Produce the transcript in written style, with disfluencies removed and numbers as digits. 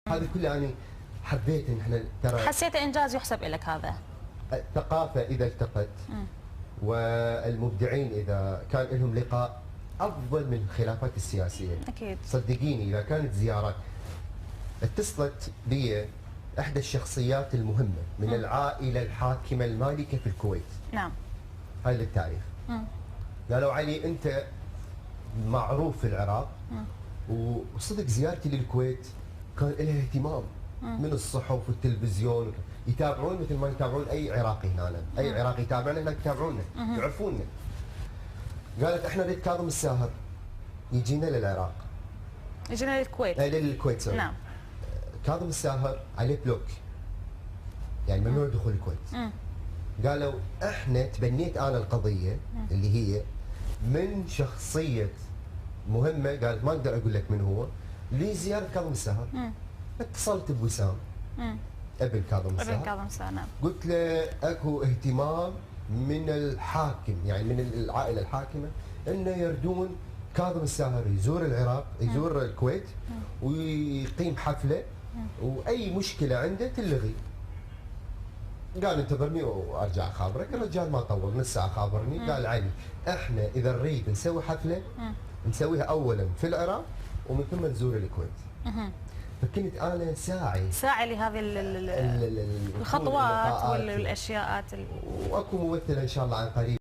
هذه كلها يعني حبيت ان احنا ترى حسيت انجاز يحسب لك هذا. الثقافه اذا التقت والمبدعين اذا كان لهم لقاء افضل من الخلافات السياسيه. اكيد. صدقيني اذا كانت زيارات اتصلت بي احدى الشخصيات المهمه من العائله الحاكمه المالكه في الكويت. نعم. هاي للتاريخ. قالوا علي انت معروف في العراق وصدق زيارتي للكويت كان لها اهتمام من الصحف والتلفزيون يتابعون مثل ما يتابعون اي عراقي هنا، اي عراقي يتابعنا هناك يتابعونا يعرفونا. قالت احنا نريد كاظم الساهر يجينا للعراق. يجينا للكويت. للكويت سوري. نعم. كاظم الساهر عليه بلوك يعني ممنوع دخول الكويت. قالوا احنا تبنيت انا القضيه اللي هي من شخصيه مهمه، قالت ما اقدر اقول لك من هو لزياره كاظم الساهر. اتصلت بوسام ابن كاظم الساهر. ابن كاظم الساهر نعم. قلت له اكو اهتمام من الحاكم يعني من العائله الحاكمه انه يردون كاظم الساهر يزور العراق يزور الكويت ويقيم حفله واي مشكله عنده تلغي. قال انتظرني وارجع اخابرك. الرجال ما طول نص ساعه خابرني. قال علي احنا اذا نريد نسوي حفله نسويها اولا في العراق ومن ثم نزور الكويت. فكنت انا ساعي لهذه الخطوات والاشياء واكو ممثله ان شاء الله عن قريب